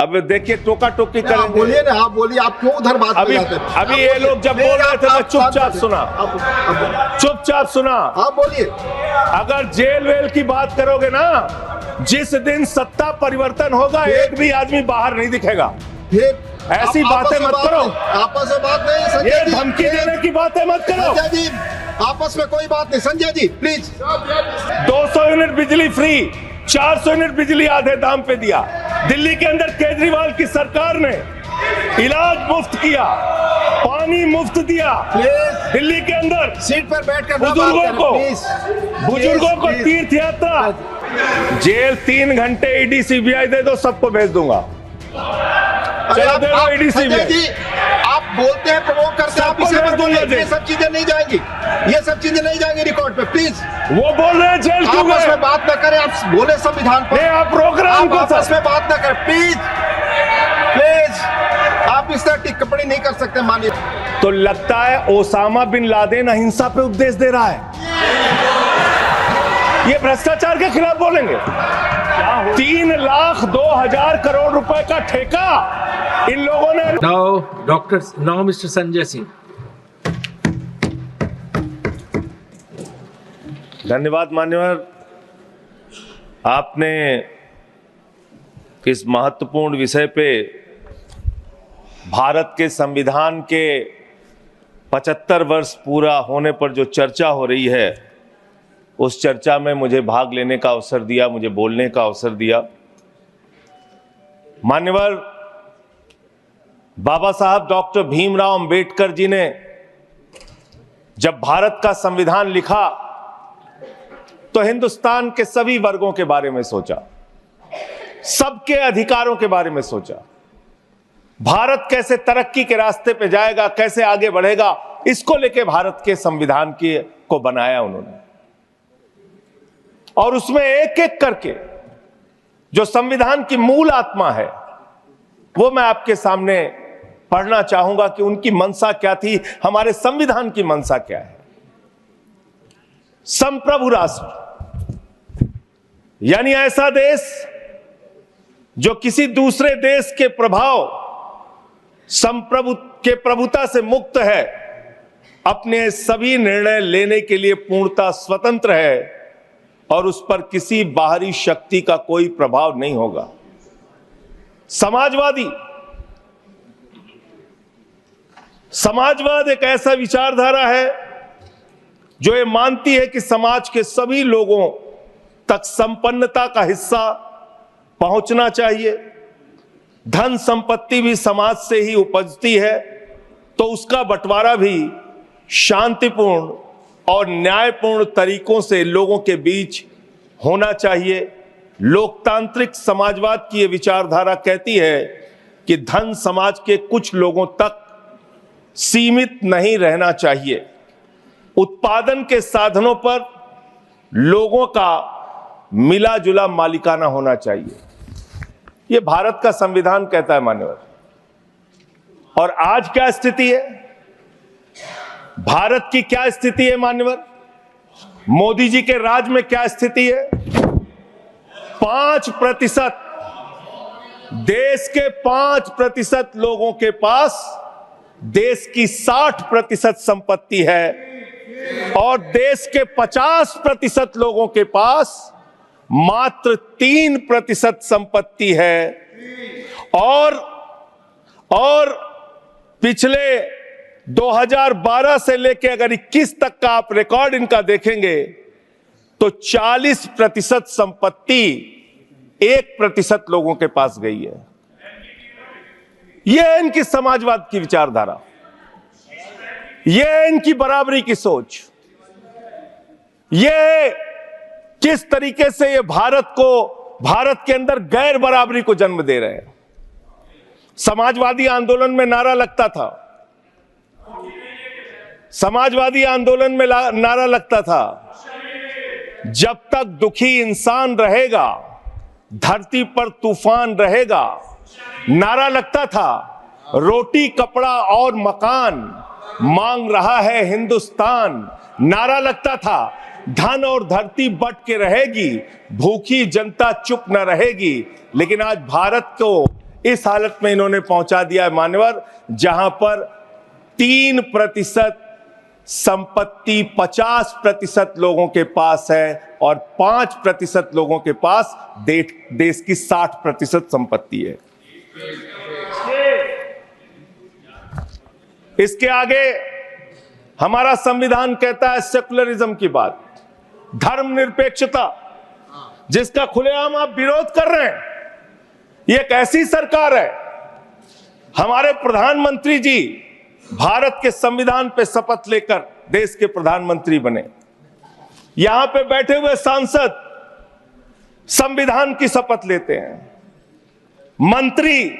अब देखिए टोका टोकी करेंगे। बोलिए ना, आप बोलिए, आप क्यों उधर बात अभी ये लोग जब बोल रहे थे मैं चुपचाप सुना। आप बोलिए। अगर जेल वेल की बात करोगे ना, जिस दिन सत्ता परिवर्तन होगा एक भी आदमी बाहर नहीं दिखेगा। ऐसी बातें मत करो, आपस में बात नहीं संजय ये जी, धमकी देने की बातें मत करो। संजय जी आपस में कोई बात नहीं, संजय जी प्लीज। 200 यूनिट बिजली फ्री, 400 यूनिट बिजली आधे दाम पे दिया। दिल्ली के अंदर केजरीवाल की सरकार ने इलाज मुफ्त किया, पानी मुफ्त दिया। दिल्ली के अंदर सीट पर बैठकर बुजुर्गों को तीर्थ यात्रा। जेल 3 घंटे ईडी सीबीआई दे दो, सबको भेज दूंगा। चलो दे दो ईडी सीबीआई। आप बोलते हैं, प्रमोट करते हैं, आप इसे मत बोलिए। ये सब चीजें नहीं जाएंगी, ये सब चीजें नहीं जाएंगी रिकॉर्ड पे, प्लीज। वो बोल रहे हैं जेल क्यों आपस में बात न करें, आप बोले संविधान पर। आप प्रोग्राम को आपस में बात न करें प्लीज, आप इस तरह टिप्पणी नहीं कर सकते, मानिए। तो लगता है ओसामा बिन लादेन अहिंसा पे उपदेश दे रहा है। ये भ्रष्टाचार के खिलाफ बोलेंगे। 3,02,000 करोड़ रुपए का ठेका इन लोगों ने। Now mister Sanjay Singh. धन्यवाद मान्यवर, आपने इस महत्वपूर्ण विषय पे भारत के संविधान के 75 वर्ष पूरा होने पर जो चर्चा हो रही है, उस चर्चा में मुझे भाग लेने का अवसर दिया, मुझे बोलने का अवसर दिया। मान्यवर, बाबा साहब डॉक्टर भीमराव अंबेडकर जी ने जब भारत का संविधान लिखा तो हिंदुस्तान के सभी वर्गों के बारे में सोचा, सबके अधिकारों के बारे में सोचा। भारत कैसे तरक्की के रास्ते पे जाएगा, कैसे आगे बढ़ेगा, इसको लेके भारत के संविधान को बनाया उन्होंने। और उसमें एक एक करके जो संविधान की मूल आत्मा है, वो मैं आपके सामने पढ़ना चाहूंगा कि उनकी मंशा क्या थी, हमारे संविधान की मंशा क्या है। संप्रभु राष्ट्र यानी ऐसा देश जो किसी दूसरे देश के प्रभुता से मुक्त है, अपने सभी निर्णय लेने के लिए पूर्णतः स्वतंत्र है और उस पर किसी बाहरी शक्ति का कोई प्रभाव नहीं होगा। समाजवाद एक ऐसा विचारधारा है जो ये मानती है कि समाज के सभी लोगों तक संपन्नता का हिस्सा पहुंचना चाहिए। धन संपत्ति भी समाज से ही उपजती है, तो उसका बंटवारा भी शांतिपूर्ण और न्यायपूर्ण तरीकों से लोगों के बीच होना चाहिए। लोकतांत्रिक समाजवाद की यह विचारधारा कहती है कि धन समाज के कुछ लोगों तक सीमित नहीं रहना चाहिए। उत्पादन के साधनों पर लोगों का मिला जुला मालिकाना होना चाहिए। यह भारत का संविधान कहता है मान्यवर। और आज क्या स्थिति है, भारत की क्या स्थिति है मान्यवर, मोदी जी के राज में क्या स्थिति है। 5%, देश के 5% लोगों के पास देश की 60% संपत्ति है और देश के 50% लोगों के पास मात्र 3% संपत्ति है। और पिछले 2012 से लेकर अगर 21 तक का आप रिकॉर्ड इनका देखेंगे तो 40% संपत्ति 1% लोगों के पास गई है। यह है इनकी समाजवाद की विचारधारा, यह है इनकी बराबरी की सोच, यह किस तरीके से ये भारत के अंदर गैर बराबरी को जन्म दे रहे हैं। समाजवादी आंदोलन में नारा लगता था, जब तक दुखी इंसान रहेगा धरती पर तूफान रहेगा। नारा लगता था रोटी कपड़ा और मकान मांग रहा है हिंदुस्तान। नारा लगता था धन और धरती बट के रहेगी, भूखी जनता चुप न रहेगी। लेकिन आज भारत को इस हालत में इन्होंने पहुंचा दिया है मान्यवर, जहां पर 3% संपत्ति 50% लोगों के पास है और 5% लोगों के पास देश की 60% संपत्ति है। इसके आगे हमारा संविधान कहता है सेकुलरिज्म की बात, धर्मनिरपेक्षता, जिसका खुलेआम आप विरोध कर रहे हैं। ये एक ऐसी सरकार है, हमारे प्रधानमंत्री जी भारत के संविधान पे शपथ लेकर देश के प्रधानमंत्री बने। यहां पे बैठे हुए सांसद संविधान की शपथ लेते हैं, मंत्री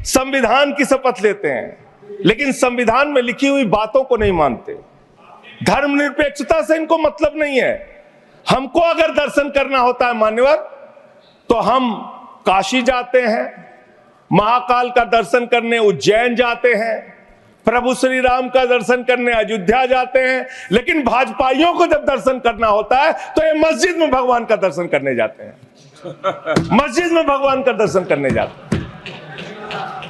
संविधान की शपथ लेते हैं, लेकिन संविधान में लिखी हुई बातों को नहीं मानते। धर्मनिरपेक्षता से इनको मतलब नहीं है। हमको अगर दर्शन करना होता है मान्यवर, तो हम काशी जाते हैं, महाकाल का दर्शन करने उज्जैन जाते हैं, प्रभु श्री राम का दर्शन करने अयोध्या जाते हैं, लेकिन भाजपाइयों को जब दर्शन करना होता है तो ये मस्जिद में भगवान का दर्शन करने जाते हैं। मस्जिद में भगवान का दर्शन करने जाते हैं,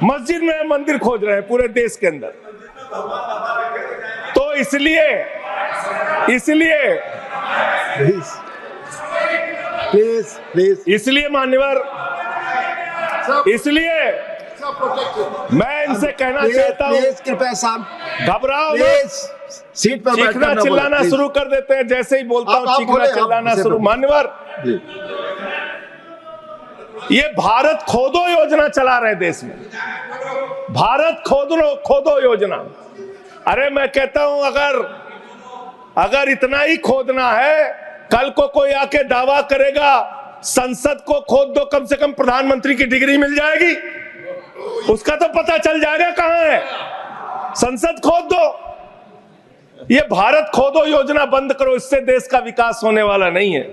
मस्जिद में मंदिर खोज रहे हैं पूरे देश के अंदर। तो इसलिए इसलिए मान्यवर, इसलिए मैं इनसे कहना चाहता हूं, कृपया साहब घबराओ मत, सीट पर चीखना चिल्लाना शुरू कर देते हैं। जैसे ही बोलता हूं चीखना चिल्लाना शुरू। मान्यवर, ये भारत खोदो योजना चला रहे देश में, भारत खोदो योजना। अरे मैं कहता हूं अगर इतना ही खोदना है, कल को कोई आके दावा करेगा संसद को खोद दो, कम से कम प्रधानमंत्री की डिग्री मिल जाएगी, उसका तो पता चल जाएगा कहां है। संसद खोद दो। ये भारत खोदो योजना बंद करो, इससे देश का विकास होने वाला नहीं है।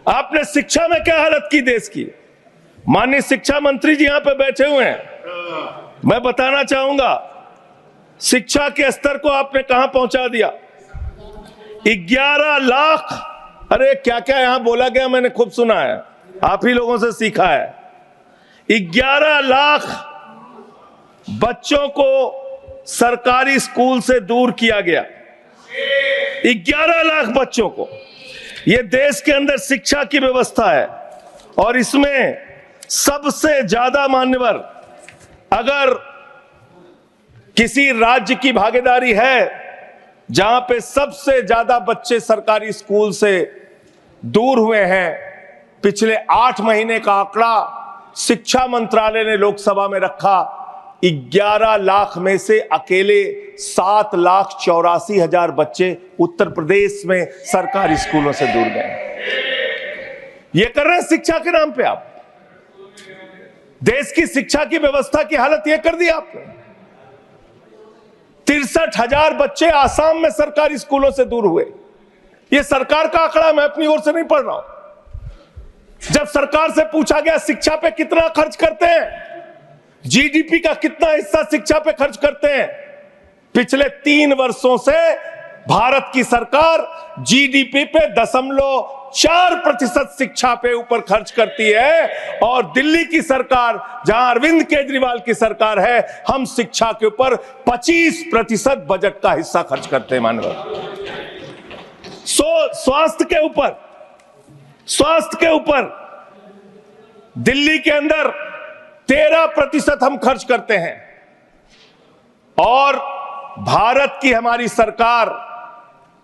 आपने शिक्षा में क्या हालत की देश की। माननीय शिक्षा मंत्री जी यहां पे बैठे हुए हैं, मैं बताना चाहूंगा शिक्षा के स्तर को आपने कहां पहुंचा दिया। 11 लाख, अरे क्या क्या यहां बोला गया, मैंने खूब सुना है, आप ही लोगों से सीखा है। 11 लाख बच्चों को सरकारी स्कूल से दूर किया गया। 11 लाख बच्चों को। यह देश के अंदर शिक्षा की व्यवस्था है, और इसमें सबसे ज्यादा मान्यवर, अगर किसी राज्य की भागीदारी है जहां पे सबसे ज्यादा बच्चे सरकारी स्कूल से दूर हुए हैं, पिछले 8 महीने का आंकड़ा शिक्षा मंत्रालय ने लोकसभा में रखा, 11 लाख में से अकेले 7,84,000 बच्चे उत्तर प्रदेश में सरकारी स्कूलों से दूर गए। ये कर रहे हैं शिक्षा के नाम पे आप। देश की शिक्षा की व्यवस्था की हालत यह कर दी आपने। 63,000 बच्चे आसाम में सरकारी स्कूलों से दूर हुए। यह सरकार का आंकड़ा, मैं अपनी ओर से नहीं पढ़ रहा हूं। जब सरकार से पूछा गया शिक्षा पे कितना खर्च करते हैं, जीडीपी का कितना हिस्सा शिक्षा पे खर्च करते हैं, पिछले 3 वर्षों से भारत की सरकार जीडीपी पे 0.4% शिक्षा पे ऊपर खर्च करती है, और दिल्ली की सरकार जहां अरविंद केजरीवाल की सरकार है, हम शिक्षा के ऊपर 25% बजट का हिस्सा खर्च करते हैं मानव। स्वास्थ्य के ऊपर दिल्ली के अंदर 13% हम खर्च करते हैं, और भारत की हमारी सरकार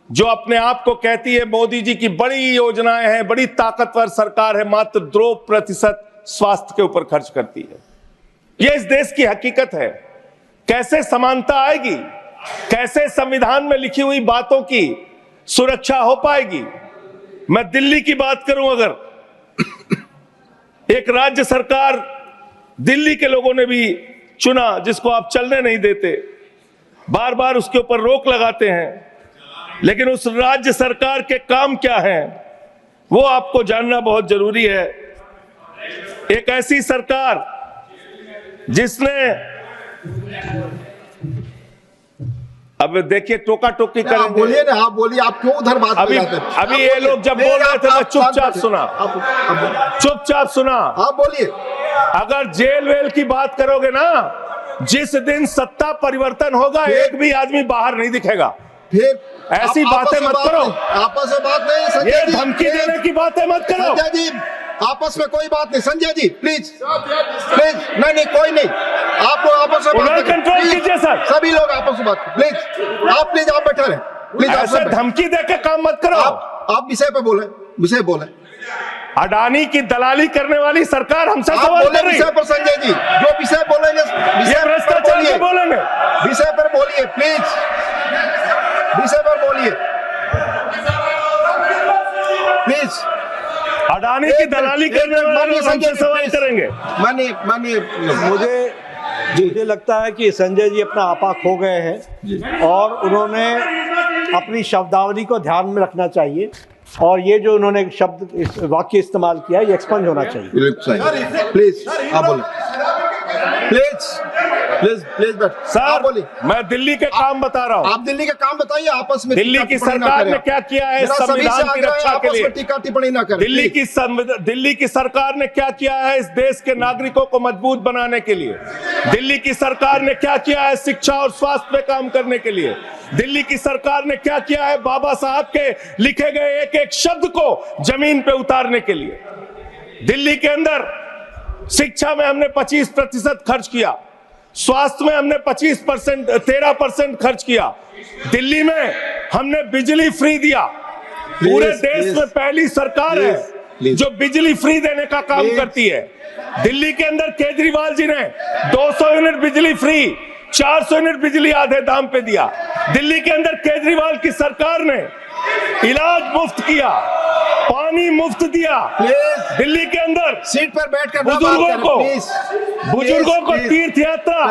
जो अपने आप को कहती है मोदी जी की बड़ी योजनाएं हैं, बड़ी ताकतवर सरकार है, मात्र 2% स्वास्थ्य के ऊपर खर्च करती है। यह इस देश की हकीकत है। कैसे समानता आएगी, कैसे संविधान में लिखी हुई बातों की सुरक्षा हो पाएगी। मैं दिल्ली की बात करूं, अगर एक राज्य सरकार दिल्ली के लोगों ने भी चुना, जिसको आप चलने नहीं देते, बार बार उसके ऊपर रोक लगाते हैं, लेकिन उस राज्य सरकार के काम क्या हैं वो आपको जानना बहुत जरूरी है। एक ऐसी सरकार जिसने, अब देखिए टोका टोकी करेंगे, बोलिए ना, आप बोलिए, आप क्यों उधर बात अभी ये लोग जब बोल रहे थे मैं चुपचाप सुना, आप बोलिए। अगर जेल वेल की बात करोगे ना, जिस दिन सत्ता परिवर्तन होगा एक भी आदमी बाहर नहीं दिखेगा। फिर ऐसी बातें मत करो, आपस में बात नहीं संजय ये जी, धमकी प्लीज। देने की बातें मत करो। संजय जी आपस में कोई बात नहीं, संजय जी प्लीज प्लीज, नहीं कोई नहीं, आप लोग आपस में बात कंट्रोल प्लीज। कीजिए सर। सभी लोग आपस में बात प्लीज, आप बैठे रहे प्लीज। ऐसे धमकी देकर काम मत करो। आप विषय पे बोले, विषय बोले। अडानी की दलाली करने वाली सरकार हमसे आप सवाल बोले कर रही विषय पर संजय जी, जो विषय बोलेंगे ये भ्रष्टाचार पे बोलेंगे, विषय पर बोलिए प्लीज, विषय पर बोलिए प्लीज। अडानी की दलाली करने वाले लोग हमसे सवाल करेंगे। मानिए मुझे लगता है कि संजय जी अपना आपा खो गए हैं और उन्होंने अपनी शब्दावली को ध्यान में रखना चाहिए और ये जो उन्होंने शब्द वाक्य इस्तेमाल किया ये एक्सपंज होना चाहिए। प्लीज आप बोले, प्लीज बैठ। सर बोलिए, मैं दिल्ली के काम बता रहा हूँ। आप दिल्ली के काम बताइए, आपस में दिल्ली की सरकार ने क्या किया है संविधान की रक्षा के लिए? टीका टिप्पणी ना करें। दिल्ली की सरकार ने क्या किया है इस देश के नागरिकों को मजबूत बनाने के लिए? दिल्ली की सरकार ने क्या किया है शिक्षा और स्वास्थ्य पे काम करने के लिए? दिल्ली की सरकार ने क्या किया है बाबा साहब के लिखे गए एक एक शब्द को जमीन पे उतारने के लिए? दिल्ली के अंदर शिक्षा में हमने 25% खर्च किया, स्वास्थ्य में हमने 13% खर्च किया, दिल्ली में हमने बिजली फ्री दिया। पूरे देश में पहली सरकार है जो बिजली फ्री देने का काम करती है। दिल्ली के अंदर केजरीवाल जी ने 200 यूनिट बिजली फ्री, 400 यूनिट बिजली आधे दाम पे दिया। दिल्ली के अंदर केजरीवाल की सरकार ने इलाज मुफ्त किया, पानी मुफ्त दिया। दिल्ली के अंदर सीट पर बैठकर बुजुर्गों को तीर्थ यात्रा,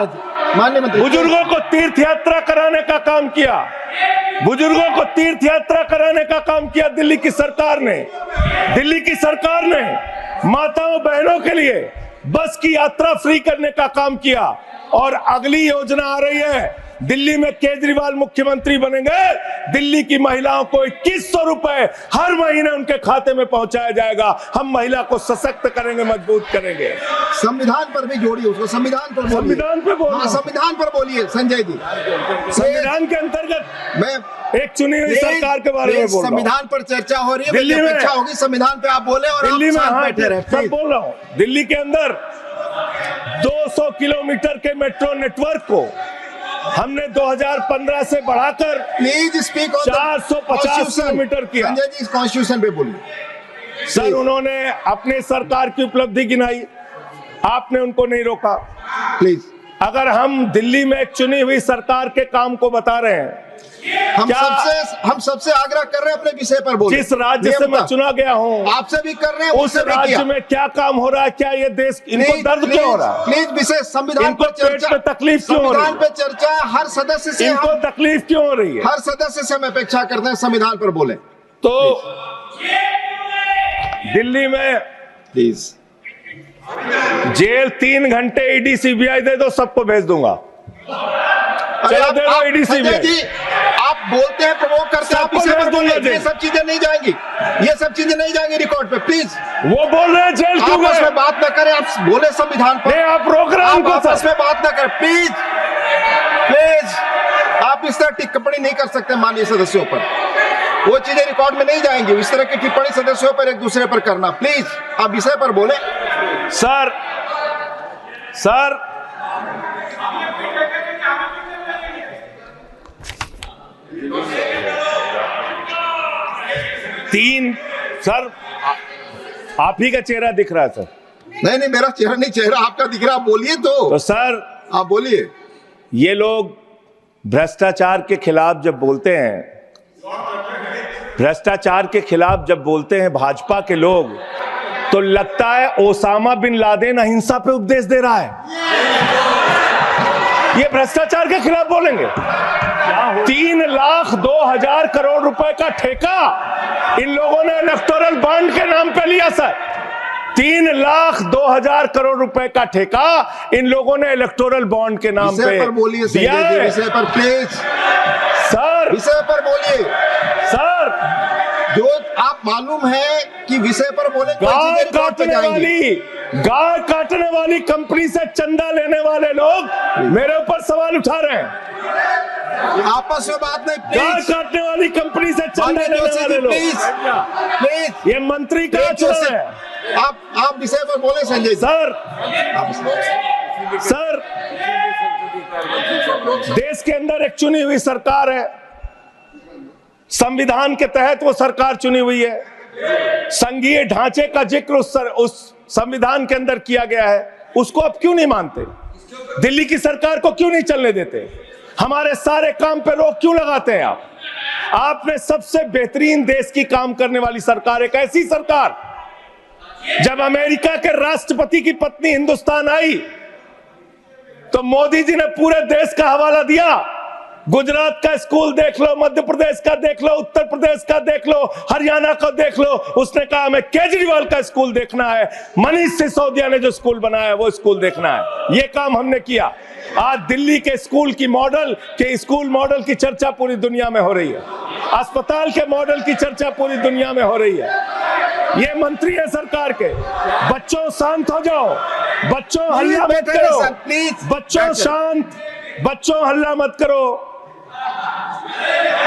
बुजुर्गों को तीर्थ यात्रा कराने का काम किया, बुजुर्गों को तीर्थ यात्रा कराने का काम किया दिल्ली की सरकार ने। दिल्ली की सरकार ने माताओं बहनों के लिए बस की यात्रा फ्री करने का काम किया और अगली योजना आ रही है, दिल्ली में केजरीवाल मुख्यमंत्री बनेंगे, दिल्ली की महिलाओं को 2100 रुपए हर महीने उनके खाते में पहुंचाया जाएगा। हम महिला को सशक्त करेंगे, मजबूत करेंगे। संविधान पर भी जोड़िए उसको, संविधान पर बोलिए, संविधान पर बोलिए संजय जी। संविधान के अंतर्गत मैं एक चुनी हुई सरकार के बारे में बोल रहा हूं। संविधान पर चर्चा हो रही है, दिल्ली में अपेक्षा होगी संविधान पे आप बोले और दिल्ली में बैठे रहे। बोल रहा हूँ, दिल्ली के अंदर 200 किलोमीटर के मेट्रो नेटवर्क को हमने 2015 से बढ़ाकर प्लीज स्पीक ऑन 450 किलोमीटर किया। संजय जी कॉन्स्टिट्यूशन पे बोलिए सर। उन्होंने अपने सरकार की उपलब्धि गिनाई, आपने उनको नहीं रोका। प्लीज, अगर हम दिल्ली में एक चुनी हुई सरकार के काम को बता रहे हैं, हम सबसे आग्रह कर रहे हैं अपने विषय पर बोलिए। जिस राज्य से मैं चुना गया हूँ आपसे भी कर रहे हैं, उस राज्य में क्या काम हो रहा है, क्या ये देश इनको दर्द क्यों हो रहा है? प्लीज विषय संविधान पर चर्चा, पेट में तकलीफ क्यों हो रही है? संविधान पे चर्चा है, हर सदस्य से इनको तकलीफ क्यों हो रही है? हर सदस्य से हम अपेक्षा करते हैं संविधान पर बोले। तो दिल्ली में प्लीज जेल 3 घंटे ईडी सीबीआई दे दो, सबको भेज दूंगा। चलो दे दो ईडी सीबीआई। आप बोलते हैं, प्रवोक करते हैं, आप इसे पर बोलिए, ये सब चीजें नहीं जाएंगी, ये सब चीजें नहीं जाएंगी रिकॉर्ड पे। प्लीज, वो बोल रहे हैं जेल क्यों गए? आपस में बात न करें, आप बोले संविधान पर। नहीं, आप रोक रहे हैं उनको। आपस में बात न करें प्लीज, प्लीज। आप इस तरह टिप्पणी नहीं कर सकते माननीय सदस्यों पर, वो चीजें रिकॉर्ड में नहीं जाएंगी। इस तरह की टिप्पणी सदस्यों पर एक दूसरे पर करना, प्लीज आप विषय पर बोले। सर 3 सर आप ही का चेहरा दिख रहा है सर। नहीं मेरा चेहरा नहीं, चेहरा आपका दिख रहा, आप बोलिए तो सर आप बोलिए। ये लोग भ्रष्टाचार के खिलाफ जब बोलते हैं, भ्रष्टाचार के खिलाफ जब बोलते हैं भाजपा के लोग, तो लगता है ओसामा बिन लादेन अहिंसा पे उपदेश दे रहा है। ये भ्रष्टाचार के खिलाफ बोलेंगे। 3,02,000 करोड़ रुपए का ठेका इन लोगों ने इलेक्टोरल बॉन्ड के नाम पे लिया सर। 3,02,000 करोड़ रुपए का ठेका इन लोगों ने इलेक्टोरल बॉन्ड के नाम पे दिया है। विषय पर प्लीज सर, विषय पर बोलिए सर। जो आप मालूम है कि विषय पर बोले गाय काटने वाली कंपनी से चंदा लेने वाले लोग मेरे ऊपर सवाल उठा रहे हैं। आपस में बात नहीं, गाय काटने वाली कंपनी से चंदा लेने वाले लोग, प्लीज ये मंत्री का चुनाव है। आप विषय पर बोले संजय सर, देश के अंदर एक चुनी हुई सरकार है, संविधान के तहत वो सरकार चुनी हुई है, संघीय ढांचे का जिक्र उस संविधान के अंदर किया गया है, उसको आप क्यों नहीं मानते? दिल्ली की सरकार को क्यों नहीं चलने देते? हमारे सारे काम पे रोक क्यों लगाते हैं आप? आपने सबसे बेहतरीन देश की काम करने वाली सरकार, एक ऐसी सरकार, जब अमेरिका के राष्ट्रपति की पत्नी हिंदुस्तान आई तो मोदी जी ने पूरे देश का हवाला दिया। गुजरात का स्कूल देख लो, मध्य प्रदेश का देख लो, उत्तर प्रदेश का देख लो, हरियाणा का देख लो। उसने कहा हमें केजरीवाल का स्कूल देखना है, मनीष सिसोदिया ने जो स्कूल बनाया है वो स्कूल देखना है। ये काम हमने किया। आज दिल्ली के स्कूल मॉडल की चर्चा पूरी दुनिया में हो रही है, अस्पताल के मॉडल की चर्चा पूरी दुनिया में हो रही है। ये मंत्री है सरकार के। बच्चों शांत हो जाओ, बच्चों हल्ला मत करो, बच्चों शांत, बच्चों हल्ला मत करो,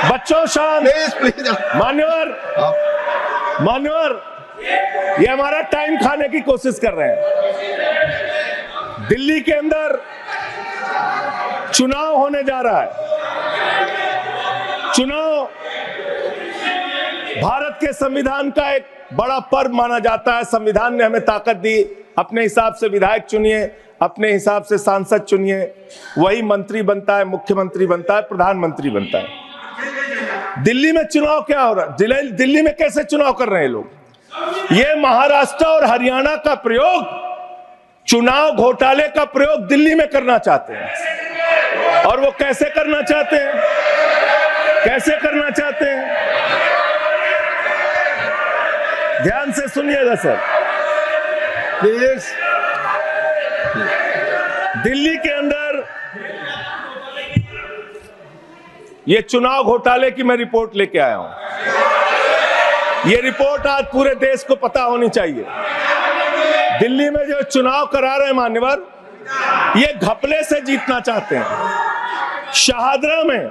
बच्चों शांत। मान्यवर, ये हमारा टाइम खाने की कोशिश कर रहे हैं। दिल्ली के अंदर चुनाव होने जा रहा है। चुनाव भारत के संविधान का एक बड़ा पर्व माना जाता है। संविधान ने हमें ताकत दी, अपने हिसाब से विधायक चुनिए, अपने हिसाब से सांसद चुनिए, वही मंत्री बनता है, मुख्यमंत्री बनता है, प्रधानमंत्री बनता है। दिल्ली में चुनाव क्या हो रहा है? दिल्ली में कैसे चुनाव कर रहे हैं लोग? ये महाराष्ट्र और हरियाणा का प्रयोग, चुनाव घोटाले का प्रयोग दिल्ली में करना चाहते हैं। और वो कैसे करना चाहते हैं? कैसे करना चाहते हैं? ध्यान से सुनिएगा सर, प्लीज। दिल्ली के अंदर ये चुनाव घोटाले की मैं रिपोर्ट लेके आया हूं। ये रिपोर्ट आज पूरे देश को पता होनी चाहिए। दिल्ली में जो चुनाव करा रहे हैं मान्यवर, ये घपले से जीतना चाहते हैं। शाहदरा में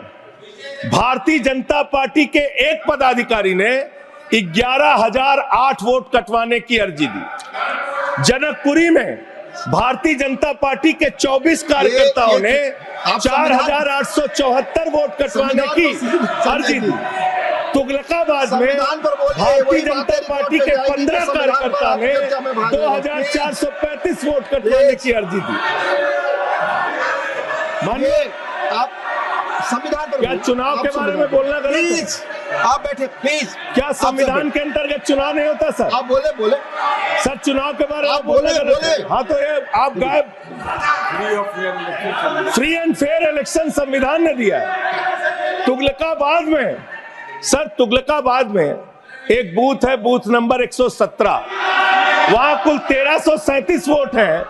भारतीय जनता पार्टी के एक पदाधिकारी ने 11,008 वोट कटवाने की अर्जी दी। जनकपुरी में भारतीय जनता पार्टी के 24 कार्यकर्ताओं ने 4,874 वोट कटवाने की अर्जी दी। तुगलकाबाद में भारतीय जनता पार्टी के 15 कार्यकर्ता ने 2,435 वोट कटवाने की अर्जी दी। मानिए, आप संविधान पर क्या चुनाव के बारे में बोलना गलत है? प्लीज आप बैठे, प्लीज। क्या संविधान के अंतर्गत चुनाव नहीं होता सर? आप बोले सर, चुनाव के बारे में आप बोले। हाँ, तो ये आप गायब। फ्री एंड फेयर इलेक्शन संविधान ने दिया है। तुगलकाबाद में सर, तुगलकाबाद में एक बूथ है, बूथ नंबर 117, वहां कुल 1337 वोट हैं,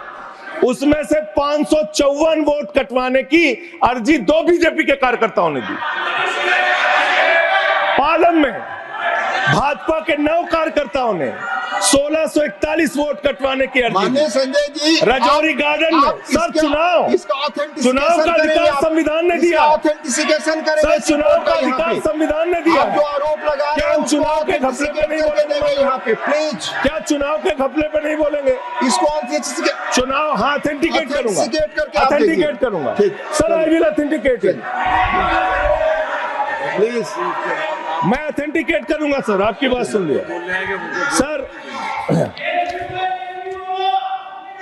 उसमें से 554 वोट कटवाने की अर्जी 2 बीजेपी के कार्यकर्ताओं ने दी। पालम में भाजपा के 9 कार्यकर्ताओं ने 1641 वोट कटवाने की अर्जी दी। संजय जी, रजौरी गार्डन में सर, चुनाव का अधिकार संविधान ने दिया। ऑथेंटिसिकेशन सर, चुनाव का अधिकार संविधान ने दिया। जो आरोप लगा रहे क्या हैं, चुनाव के घपले पे नहीं बोलेंगे यहाँ पे? प्लीज, क्या चुनाव के घपले पे नहीं बोलेंगे? इसको चुनाव, हाँ, ऑथेंटिकेट करूंगा, ऑथेंटिकेट करूंगा sir, I will authenticate. Please, मैं ऑथेंटिकेट करूंगा सर, आपकी बात सुन लिया सर।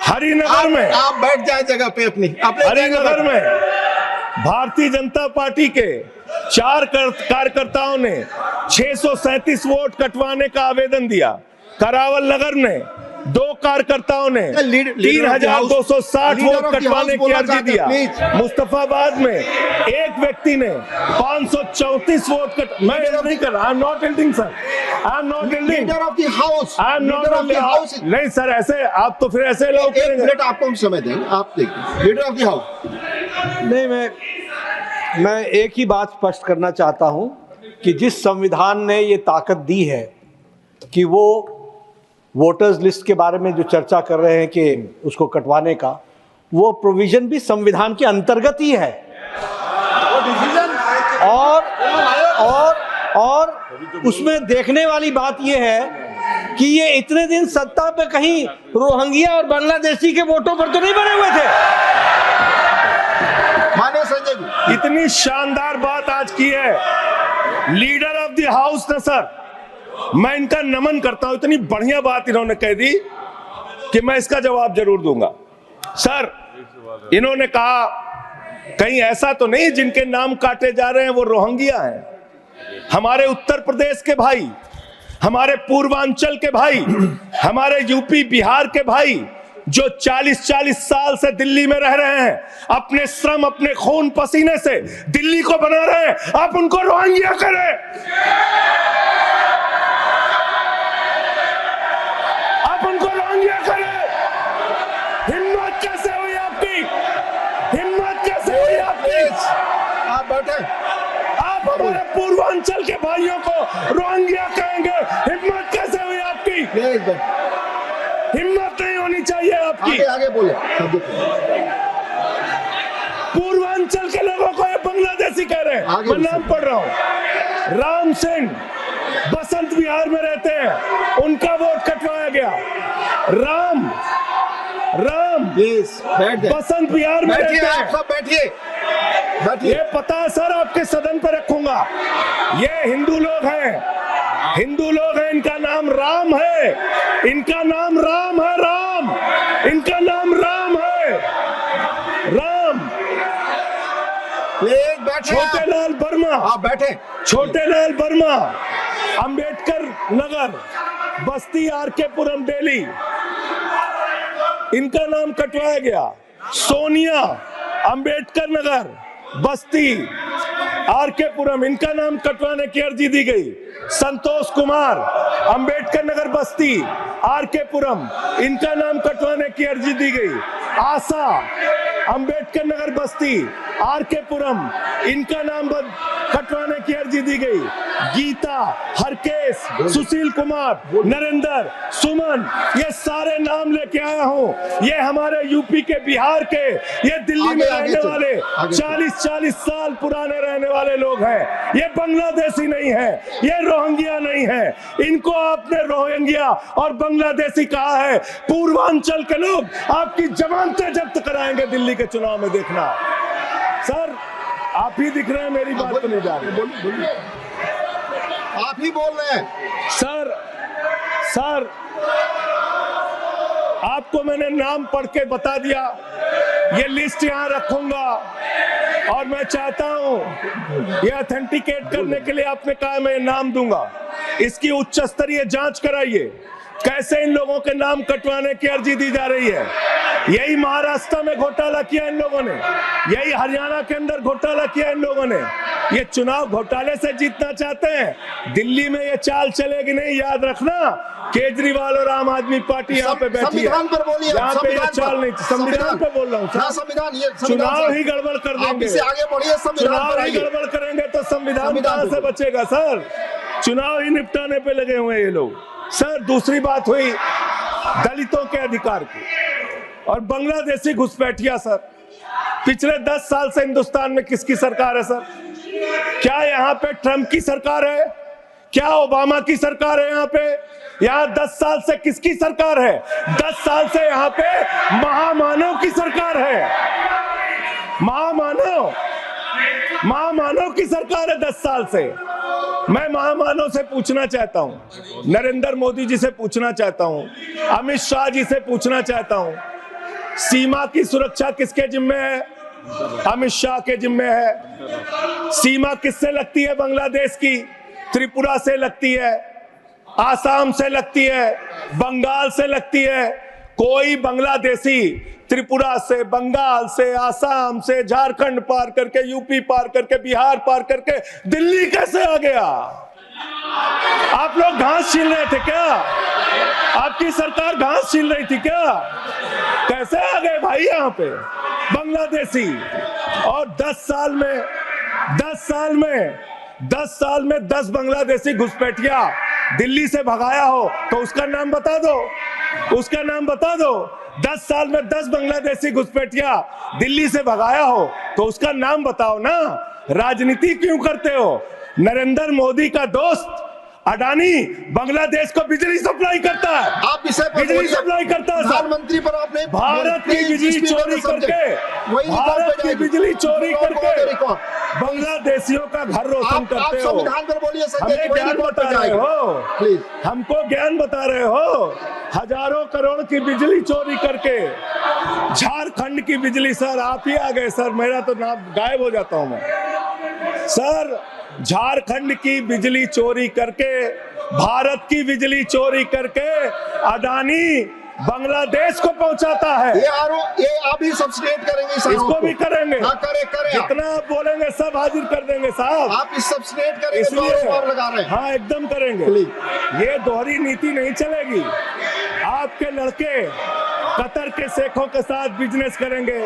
हरिनगर में आप बैठ जाए जगह पे अपनी। हरिनगर में भारतीय जनता पार्टी के 4 कार्यकर्ताओं ने 637 वोट कटवाने का आवेदन दिया। करावल नगर ने 2 कार्यकर्ताओं ने 3,260 वोट कटवाने की अर्जी दिया। मुस्तफाबाद में एक व्यक्ति ने 534 वोट मैं नहीं कर रहा। I am not ending sir, I am not ending. Leader of the house, I am not house. नहीं सर, ऐसे आप तो फिर ऐसे लोग एक मिनट आपको हम समय देंगे, आप देखिए। Leader of the house. नहीं, मैं एक ही बात स्पष्ट करना चाहता हूं कि जिस संविधान ने ये ताकत दी है कि वो वोटर्स लिस्ट के बारे में जो चर्चा कर रहे हैं कि उसको कटवाने का, वो प्रोविजन भी संविधान के अंतर्गत ही है। और उसमें देखने वाली बात ये है कि ये इतने दिन सत्ता पे कहीं रोहिंग्या और बांग्लादेशी के वोटों पर तो नहीं बने हुए थे। माने संजय जी, इतनी शानदार बात आज की है लीडर ऑफ द हाउस ने सर, मैं इनका नमन करता हूं। इतनी बढ़िया बात इन्होंने कह दी कि मैं इसका जवाब जरूर दूंगा। सर, इन्होंने कहा कहीं ऐसा तो नहीं जिनके नाम काटे जा रहे हैं वो रोहिंग्या हैं। हमारे उत्तर प्रदेश के भाई, हमारे पूर्वांचल के भाई, हमारे यूपी बिहार के भाई जो 40-40 साल से दिल्ली में रह रहे हैं, अपने श्रम अपने खून पसीने से दिल्ली को बना रहे हैं, आप उनको रोहिंग्या करें। आप उनको रोहिंग्या करें। हिम्मत कैसे हुई आपकी? हिम्मत कैसे हुई आपकी? आप बैठे। आप हमारे पूर्वांचल के भाइयों को रोहिंग्या कहेंगे? हिम्मत कैसे हुई आपकी? हिम्मत नहीं होनी चाहिए आपकी। आगे बोले। पूर्वांचल के लोगों को ये बांग्लादेशी कह रहे हैं। मैं नाम पढ़ रहा हूं, राम सिंह बसंत विहार में रहते हैं, उनका वोट कटवाया गया। राम बसंत विहार में रहते हैं। आप सब बैठिए। ये पता है सर, आपके सदन पर रखूंगा। ये हिंदू लोग हैं, हिंदू लोग हैं, इनका नाम राम है, इनका नाम राम है, राम, इनका नाम राम है, राम। छोटे लाल वर्मा, आप बैठे। छोटे लाल वर्मा, अंबेडकर नगर, बस्ती, आरके पुरम, दिल्ली, इनका नाम कटवाया गया। सोनिया, अंबेडकर नगर, बस्ती, आरके पुरम, इनका नाम कटवाने की अर्जी दी गई। संतोष कुमार, अंबेडकर नगर, बस्ती, आरके पुरम, इनका नाम कटवाने की अर्जी दी गई। आशा, अंबेडकर नगर, बस्ती, आरके पुरम, इनका नाम कटवाने की अर्जी दी गई। गीता, हरकेश, सुशील कुमार, नरेंद्र, सुमन, ये सारे नाम लेके आया हूं। ये हमारे यूपी के, बिहार के, ये दिल्ली में रहने वाले 40-40 साल पुराने रहने वाले लोग हैं। ये बांग्लादेशी नहीं है, ये रोहिंग्या नहीं है। इनको आपने रोहिंग्या और बांग्लादेशी कहा है। पूर्वांचल के लोग आपकी जमानतें जब्त कराएंगे दिल्ली के चुनाव में, देखना। सर, आप ही दिख रहे हैं, मेरी बात तो नहीं जा रही। आप ही बोल रहे हैं। सर, आपको मैंने नाम पढ़ के बता दिया, ये लिस्ट यहां रखूंगा और मैं चाहता हूं ये ऑथेंटिकेट करने के लिए आपने कहा मैं नाम दूंगा। इसकी उच्च स्तरीय जांच कराइए, कैसे इन लोगों के नाम कटवाने की अर्जी दी जा रही है। यही महाराष्ट्र में घोटाला किया इन लोगों ने, यही हरियाणा के अंदर घोटाला किया इन लोगों ने। ये चुनाव घोटाले से जीतना चाहते हैं, दिल्ली में ये चाल चलेगी नहीं, याद रखना। केजरीवाल और आम आदमी पार्टी यहाँ पे बैठी है, संविधान पर बोलिए। यहाँ पे ये चाल नहीं, संविधान पे बोल रहा हूँ। संविधान, ये चुनाव ही गड़बड़ कर देंगे, आगे बढ़िए। चुनाव ही गड़बड़ करेंगे तो संविधान कहां से बचेगा सर? चुनाव ही निपटाने पे लगे हुए ये लोग। सर, दूसरी बात हुई दलितों के अधिकार की और बांग्लादेशी घुसपैठिया। सर, पिछले 10 साल से हिंदुस्तान में किसकी सरकार है सर? क्या यहाँ पे ट्रंप की सरकार है? क्या ओबामा की सरकार है? यहाँ पे, यहाँ 10 साल से किसकी सरकार है? 10 साल से यहाँ पे महामानव की सरकार है। महामानव की सरकार है 10 साल से। मैं महामानव से पूछना चाहता हूं, नरेंद्र मोदी जी से पूछना चाहता हूं, अमित शाह जी से पूछना चाहता हूं, सीमा की सुरक्षा किसके जिम्मे है? अमित शाह के जिम्मे है। सीमा किससे लगती है? बांग्लादेश की, त्रिपुरा से लगती है, आसाम से लगती है, बंगाल से लगती है। कोई बांग्लादेशी त्रिपुरा से, बंगाल से, आसाम से, झारखंड पार करके, यूपी पार करके, बिहार पार करके दिल्ली कैसे आ गया? आप लोग घास छील रहे थे क्या? आपकी सरकार घास छील रही थी क्या? कैसे आ गए भाई यहाँ पे बांग्लादेशी? और 10 साल में 10 साल में 10 बांग्लादेशी घुसपैठिया दिल्ली से भगाया हो तो उसका नाम बता दो, उसका नाम बता दो। 10 साल में 10 बांग्लादेशी घुसपैठिया दिल्ली से भगाया हो तो उसका नाम बताओ ना। राजनीति क्यों करते हो? नरेंद्र मोदी का दोस्त अडानी बांग्लादेश को बिजली सप्लाई करता है, आप इसे बिजली सप्लाई करता है। प्रधानमंत्री पर आपने भारत की बिजली चोरी करके, भारत की बिजली चोरी करके बांग्लादेशियों का घर रोशन करते हो। संविधान पर बोलिए, हमें ज्ञान बता रहे हो, प्लीज हमको ज्ञान बता रहे हो। हजारों करोड़ की बिजली चोरी करके झारखंड की बिजली, सर आप ही आ गए सर, मेरा तो नाम गायब हो जाता हूं मैं सर। झारखंड की बिजली चोरी करके, भारत की बिजली चोरी करके अडानी बांग्लादेश को पहुंचाता है। ये आप ही सब्सिडेट करेंगे, इसको भी करेंगे। हाँ, करें जितना आप बोलेंगे सब हाजिर कर देंगे साहब। आप इस सब्सिडेट करेंगे, इसलिए और लगा रहे हैं। हाँ एकदम करेंगे। ये दोहरी नीति नहीं चलेगी। आपके लड़के कतर के शेखों के साथ बिजनेस करेंगे,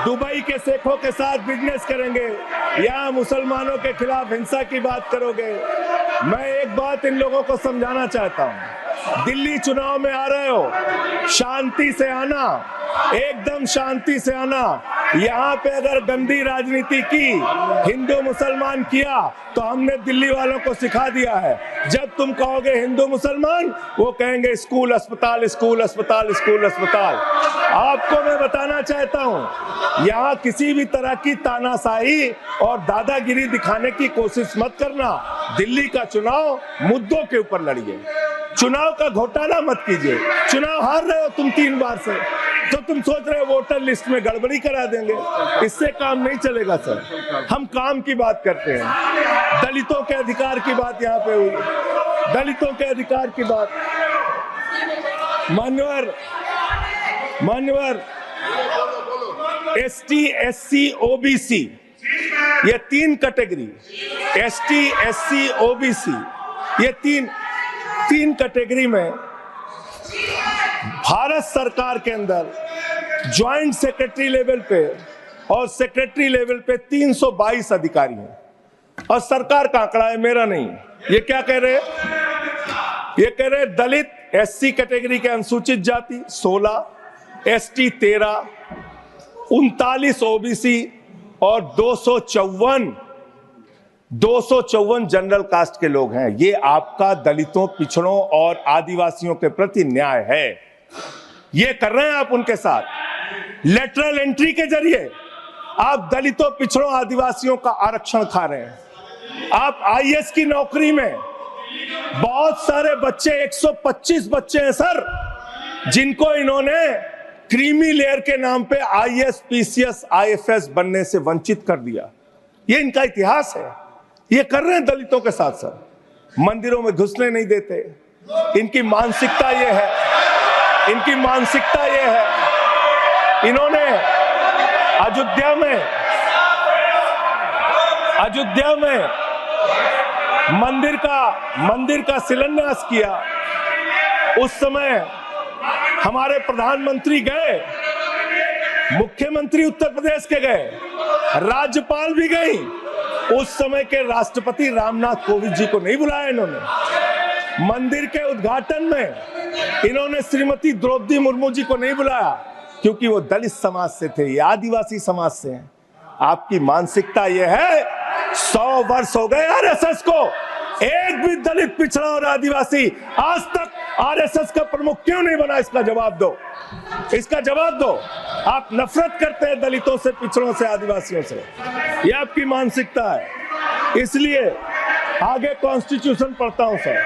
दुबई के शेखों के साथ बिजनेस करेंगे, यहाँ मुसलमानों के खिलाफ हिंसा की बात करोगे। मैं एक बात इन लोगों को समझाना चाहता हूँ, दिल्ली चुनाव में आ रहे हो, शांति से आना, एकदम शांति से आना। यहाँ पे अगर गंदी राजनीति की, हिंदू मुसलमान किया तो हमने दिल्ली वालों को सिखा दिया है। जब तुम कहोगे हिंदू मुसलमान, वो कहेंगे स्कूल अस्पताल, स्कूल अस्पताल, स्कूल अस्पताल। आपको मैं बताना चाहता हूँ, यहाँ किसी भी तरह की तानाशाही और दादागिरी दिखाने की कोशिश मत करना। दिल्ली का चुनाव मुद्दों के ऊपर लड़िए, चुनाव का घोटाला मत कीजिए। चुनाव हार रहे हो तुम 3 बार से, तो तुम सोच रहे हो वोटर लिस्ट में गड़बड़ी करा देंगे। इससे काम नहीं चलेगा सर। हम काम की बात करते हैं, दलितों के अधिकार की बात यहाँ पे हुई, दलितों के अधिकार की बात। मान्यवर एसटी, एससी, ओबीसी, ये 3 कैटेगरी, एसटी, एससी, ओबीसी, ये तीन कैटेगरी में भारत सरकार के अंदर ज्वाइंट सेक्रेटरी लेवल पे और सेक्रेटरी लेवल पे 322 अधिकारी हैं। और सरकार का आंकड़ा है, मेरा नहीं। ये क्या कह रहे हैं? ये कह रहे हैं दलित, एससी कैटेगरी के अनुसूचित जाति 16, एसटी 13, 39 ओबीसी और 254 जनरल कास्ट के लोग हैं। ये आपका दलितों, पिछड़ों और आदिवासियों के प्रति न्याय है। ये कर रहे हैं आप उनके साथ। लेटरल एंट्री के जरिए आप दलितों, पिछड़ों, आदिवासियों का आरक्षण खा रहे हैं। आप आईएएस की नौकरी में बहुत सारे बच्चे, 125 बच्चे हैं सर, जिनको इन्होंने क्रीमी लेयर के नाम पे आईएएस, पीसीएस, आईएफएस बनने से वंचित कर दिया। ये इनका इतिहास है। ये कर रहे हैं दलितों के साथ साथ। मंदिरों में घुसने नहीं देते। इनकी मानसिकता ये है, इनकी मानसिकता ये है। इन्होंने अयोध्या में मंदिर का शिलान्यास किया। उस समय हमारे प्रधानमंत्री गए, मुख्यमंत्री उत्तर प्रदेश के गए, राज्यपाल भी गई। उस समय के राष्ट्रपति रामनाथ कोविंद जी को नहीं बुलाया इन्होंने। मंदिर के उद्घाटन में इन्होंने श्रीमती द्रौपदी मुर्मू जी को नहीं बुलाया, क्योंकि वो दलित समाज से थे, ये आदिवासी समाज से हैं। आपकी मानसिकता ये है। 100 वर्ष हो गए आरएसएस को, एक भी दलित, पिछड़ा और आदिवासी आज तक आरएसएस का प्रमुख क्यों नहीं बना? इसका जवाब दो, इसका जवाब दो। आप नफरत करते हैं दलितों से, पिछड़ों से, आदिवासियों से। ये आपकी मानसिकता है। इसलिए आगे कॉन्स्टिट्यूशन पढ़ता हूं सर,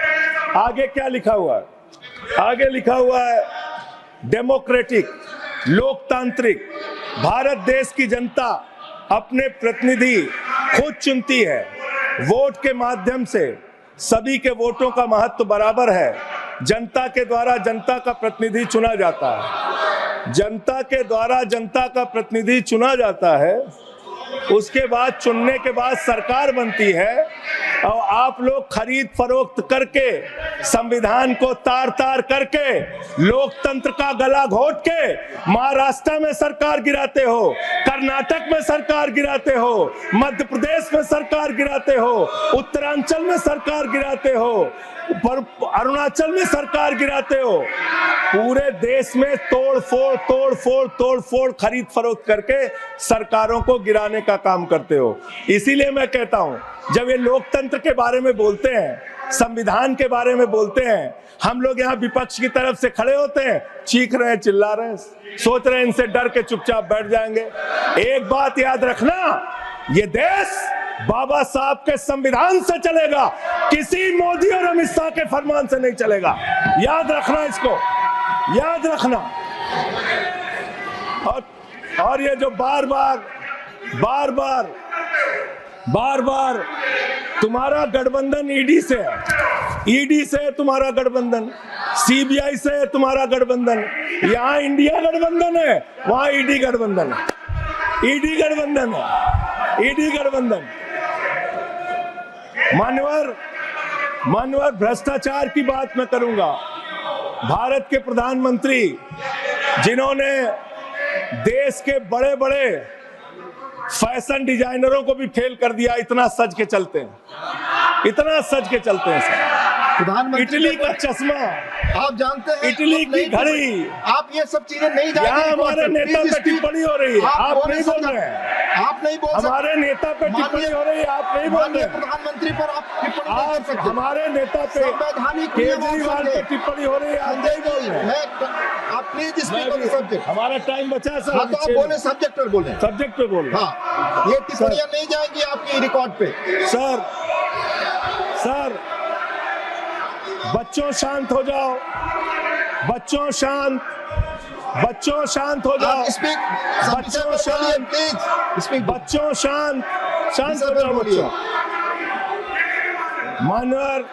आगे क्या लिखा हुआ है? आगे लिखा हुआ है डेमोक्रेटिक, लोकतांत्रिक भारत देश की जनता अपने प्रतिनिधि खुद चुनती है। वोट के माध्यम से सभी के वोटों का महत्व बराबर है। जनता के द्वारा जनता का प्रतिनिधि चुना जाता है। जनता के द्वारा जनता का प्रतिनिधि चुना जाता है। उसके बाद चुनने के बाद सरकार बनती है और आप लोग खरीद फरोख्त करके संविधान को तार तार करके लोकतंत्र का गला घोट के महाराष्ट्र में सरकार गिराते हो, कर्नाटक में सरकार गिराते हो, मध्य प्रदेश में सरकार गिराते हो, उत्तरांचल में सरकार गिराते हो, अरुणाचल में सरकार गिराते हो। पूरे देश में तोड़ फोड़ खरीद फरोख्त करके सरकारों को गिराने का काम करते हो। इसीलिए मैं कहता हूं, जब ये लोकतंत्र के बारे में बोलते हैं, संविधान के बारे में बोलते हैं, हम लोग यहाँ विपक्ष की तरफ से खड़े होते हैं, चीख रहे हैं, चिल्ला रहे हैं, सोच रहे हैं इनसे डर के चुपचाप बैठ जाएंगे। एक बात याद रखना, ये देश बाबा साहब के संविधान से चलेगा, किसी मोदी और अमित शाह के फरमान से नहीं चलेगा। याद रखना, इसको याद रखना। और ये जो बार बार तुम्हारा गठबंधन ईडी से है, ईडी से तुम्हारा गठबंधन, सीबीआई से तुम्हारा गठबंधन, यहाँ इंडिया गठबंधन है, वहां ईडी गठबंधन है, ईडी गठबंधन है, ईडी गठबंधन। मान्यवर भ्रष्टाचार की बात मैं करूंगा। भारत के प्रधानमंत्री जिन्होंने देश के बड़े बड़े फैशन डिजाइनरों को भी फेल कर दिया, इतना सज के चलते हैं, इतना सज के चलते हैं सर। प्रधानमंत्री इटली का चश्मा, आप जानते हैं, इटली की घड़ी, आप ये सब चीजें नहीं जानते। यहाँ हमारे नेता पे टिप्पणी हो रही है, आप नहीं बोल रहे हैं, आप नहीं बोल सकते। हमारे नेता पे टिप्पणी हो रही है, आप नहीं बोल रहे हैं। प्रधानमंत्री पर आप टिप्पणी नहीं कर सकते। हमारे नेता पे केजरीवाल पे टिप्पणी हो रही है, आप नहीं बोल रहे हैं। आप please speak on the subject. हमारा टाइम बचा है सर। हाँ, तो आप बोले, सब्जेक्ट पर बोले, सब्जेक्ट पे बोल। हाँ, ये टिप्पणियां नहीं जाएंगी आपकी रिकॉर्ड पे। सर बच्चों शांत हो जाओ, बच्चों शांत हो जाओ, बच्चों शांत, बच्चों शांत हो जाओ बच्चों। मानवर,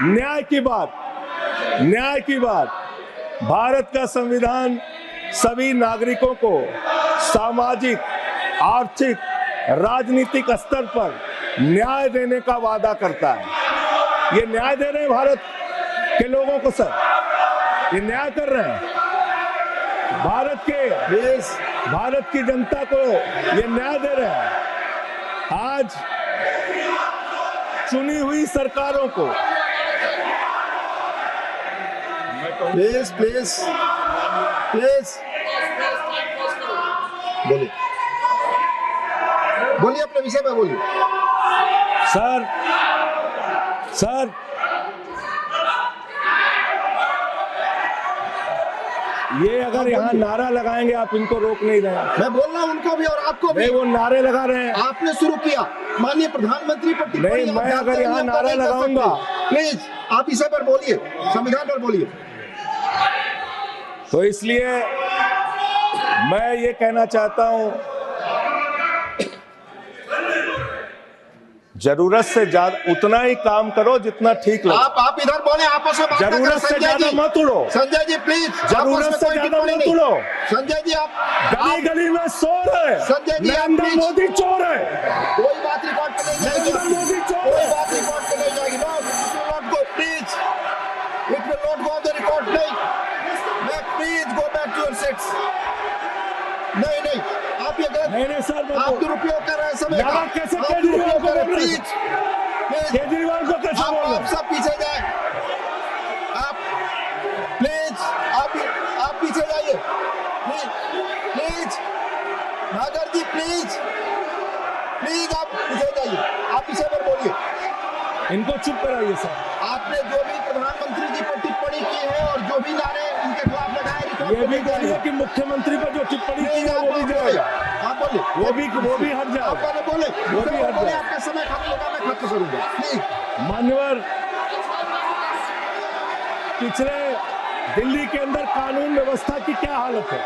न्याय की बात, भारत का संविधान सभी नागरिकों को सामाजिक, आर्थिक, राजनीतिक स्तर पर न्याय देने का वादा करता है। ये न्याय दे रहे हैं भारत के लोगों को सर, ये न्याय कर रहे हैं भारत की जनता को, ये न्याय दे रहे हैं। आज चुनी हुई सरकारों को प्लीज बोलिए अपने विषय पे बोलिए। सर ये अगर यहाँ नारा लगाएंगे, आप इनको रोक नहीं रहे हैं। मैं बोल रहा हूँ उनको भी और आपको भी। वो नारे लगा रहे हैं, आपने शुरू किया। माननीय प्रधानमंत्री पर टिप्पणी नहीं, मैं अगर यहाँ नारा लगाऊंगा, प्लीज आप इसे पर बोलिए, संविधान पर बोलिए। तो इसलिए मैं ये कहना चाहता हूं, जरूरत से ज्यादा उतना ही काम करो जितना ठीक लगे। आप इधर बोले, आपस में बात करें। जरूरत से ज्यादा मत उड़ो संजय जी, प्लीज। जरूरत से ज्यादा मत उड़ो। संजय जी, आप गली में शोर है, संजय जी, नरेंद्र मोदी चोर है, कोई बात रिकॉर्ड पे नहीं जाएगी, मोदी चोर कोई है। बात रिकॉर्ड पे नहीं जाएगी। No, it will not go, please, it will not go on the record. नहीं, please go back to your seats. नहीं, आप ये गलत, नहीं सर, आप दुरुपयोग कर रहे हैं समय का। कैसे आप केजरीवाल दुरुपयोग को कर रहे हैं, बोल रहे हैं? प्लीज केजरीवाल को कैसे बोल रहे आप हैं? सब पीछे जाए, आप प्लीज, आप पीछे जाइए, प्लीज नागर जी, प्लीज आप पीछे जाइए। आप पीछे पर बोलिए, इनको चुप कराइए सर। आपने जो भी प्रधानमंत्री जी पर टिप्पणी की है और जो भी नारे उनके खिलाफ लगाए, ये भी बोलिए कि मुख्यमंत्री पर जो टिप्पणी की है वो भी जाएगा, आप बोलिए, वो भी हट जाएगा, आप बोले, वो भी हट जाएगा। आपका समय खत्म होगा, मैं खत्म करूंगा, प्लीज। मान्यवर, पिछले दिल्ली के अंदर कानून व्यवस्था की क्या हालत है?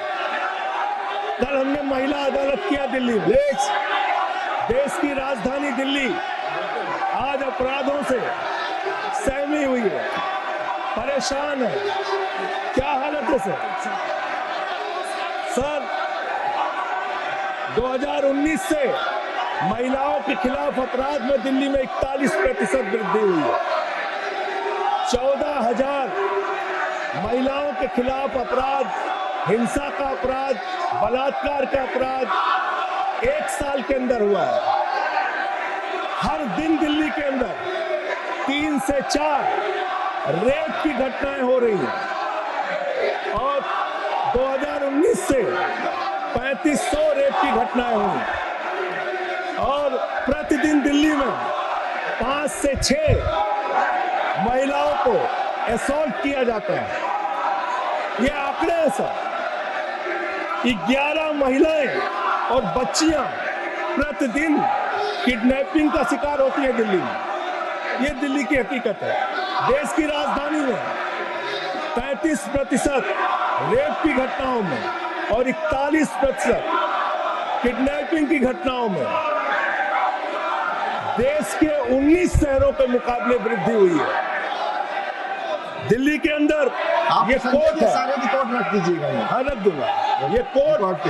कल हमने महिला अदालत किया दिल्ली में। देश की राजधानी दिल्ली आज अपराधों से सहमी हुई है, परेशान है। क्या हालत है सर? 2019 से महिलाओं के खिलाफ अपराध में दिल्ली में 41% वृद्धि हुई है। 14,000 महिलाओं के खिलाफ अपराध, हिंसा का अपराध, बलात्कार का अपराध 1 साल के अंदर हुआ है। हर दिन दिल्ली के अंदर 3 से 4 रेप की घटनाएं हो रही हैं और 2019 से 3500 रेप की घटनाएं हुई और प्रतिदिन दिल्ली में 5 से 6 महिलाओं को असॉल्ट किया जाता है। ये आंकड़े हैं सर। 11 महिलाएं और बच्चियां प्रतिदिन किडनैपिंग का शिकार होती है दिल्ली में। ये दिल्ली की हकीकत है। देश की राजधानी में 35% रेप की घटनाओं में और 41% किडनैपिंग की घटनाओं में देश के 19 शहरों के मुकाबले वृद्धि हुई है। दिल्ली के अंदर आप ये कोर्ट है, सारे रिकॉर्ड रख दीजिएगा ये। हाँ रख दूंगा। ये कोर्ट,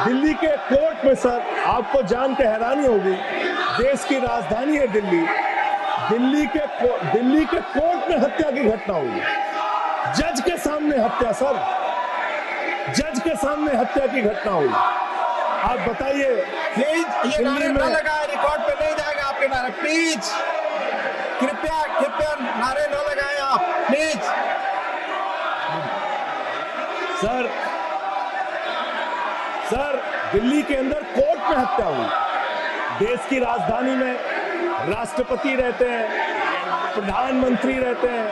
दिल्ली के कोर्ट में सर आपको जान के हैरानी होगी, देश की राजधानी है दिल्ली, दिल्ली के कोर्ट में हत्या की घटना हुई। जज के सामने हत्या सर, जज के सामने हत्या की घटना हुई। आप बताइए प्लीज ये नारे न लगाए, रिकॉर्ड पे नहीं जाएगा आपके नारे। प्लीज कृपया नारे न लगाए आप, प्लीज। सर दिल्ली के अंदर कोर्ट में हत्या हुई। देश की राजधानी में राष्ट्रपति रहते हैं, प्रधानमंत्री रहते हैं,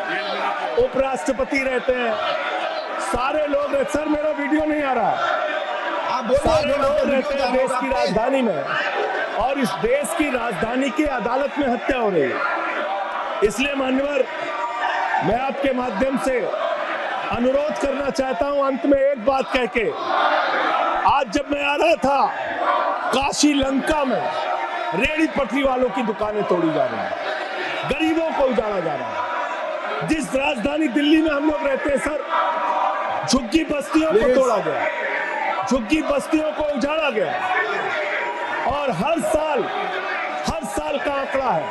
उपराष्ट्रपति रहते हैं, सारे लोग रहते। सर मेरा वीडियो नहीं आ रहा। सारे लोग रहते हैं देश की राजधानी में और इस देश की राजधानी की अदालत में हत्या हो रही है। इसलिए मान्यवर, मैं आपके माध्यम से अनुरोध करना चाहता हूं अंत में एक बात कह के। आज जब मैं आ रहा था, काशी लंका में रेहड़ी पटरी वालों की दुकानें तोड़ी जा रही हैं, गरीबों को उजाड़ा जा रहा है। जिस राजधानी दिल्ली में हम लोग रहते हैं सर, झुग्गी बस्तियों को तोड़ा गया, झुग्गी बस्तियों को उजाड़ा गया और हर साल का आंकड़ा है,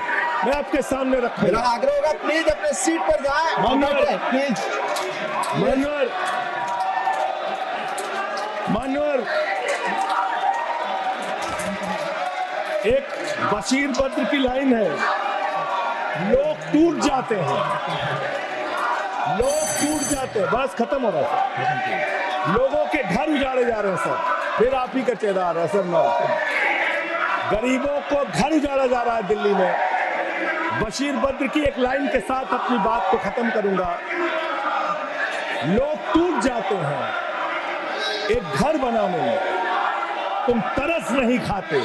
मैं आपके सामने रखूंगा। मेरा आग्रह होगा प्लीज अपने सीट पर जाएं। प्लीज मान्यवर, एक बशीर बद्र की लाइन है, लोग टूट जाते हैं, बस खत्म हो रहा है। लोगों के घर उजाड़े जा रहे हैं सर, फिर आप ही का चेहरा आ रहा है सर। गरीबों को घर उजाड़ा जा रहा है दिल्ली में। बशीर बद्र की एक लाइन के साथ अपनी बात को खत्म करूंगा। लोग टूट जाते हैं एक घर बनाने में, तुम तरस नहीं खाते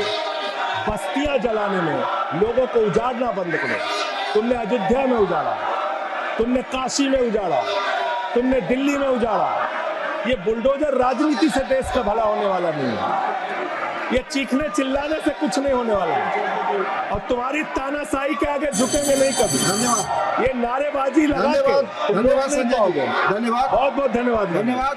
बस्तियां जलाने में। लोगों को उजाड़ना बंद करो। तुमने अयोध्या में उजाड़ा, तुमने काशी में उजाड़ा, तुमने दिल्ली में उजाड़ा। ये बुलडोजर राजनीति से देश का भला होने वाला नहीं है। ये चीखने चिल्लाने से कुछ नहीं होने वाला है और तुम्हारी तानाशाही के आगे झुकेंगे नहीं कभी। धन्यवाद। ये नारेबाजी लगा के धन्यवाद संजय, धन्यवाद, बहुत बहुत धन्यवाद। धन्यवाद।